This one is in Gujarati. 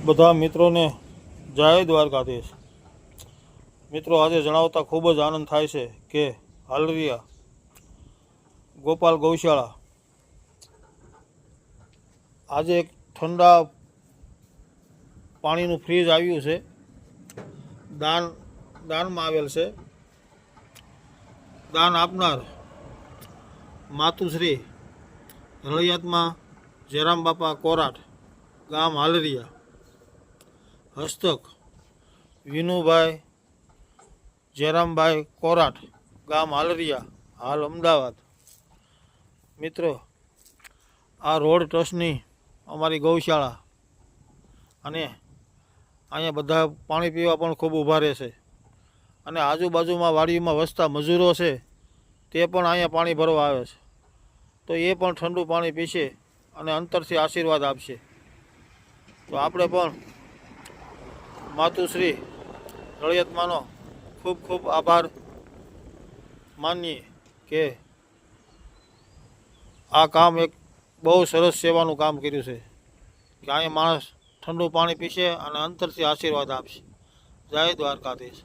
બધા મિત્રોને જય દ્વારકાધીશ। મિત્રો, આજે જણાવતા ખૂબ જ આનંદ થાય છે કે હાલરિયા ગોપાલ ગૌશાળા આજે એક ઠંડા પાણીનું ફ્રીજ આવ્યું છે, દાનમાં આવેલ છે। દાન આપનાર માતુશ્રી રળિયાતમાં જયરામ બાપા કોરાટ, ગામ હાલરિયા, હસ્તક વિનુભાઈ જયરામભાઈ કોરાટ, ગામ હાલરિયા, હાલ અમદાવાદ। મિત્રો, આ રોડ ટ્રસ્ટની અમારી ગૌશાળા અને અહીંયા બધા પાણી પીવા પણ ખૂબ ઊભા રહે છે અને આજુબાજુમાં વાડીમાં વસતા મજૂરો છે તે પણ અહીંયા પાણી ભરવા આવે છે, તો એ પણ ઠંડુ પાણી પીશે અને અંતરથી આશીર્વાદ આપશે। તો આપણે પણ માતુશ્રી રળિયાતમાનો ખૂબ ખૂબ આભાર માનીએ કે આ કામ એક બહુ સરસ સેવાનું કામ કર્યું છે કે અહીંયા માણસ ઠંડુ પાણી પીશે અને અંતરથી આશીર્વાદ આપશે। જય દ્વારકાધીશ।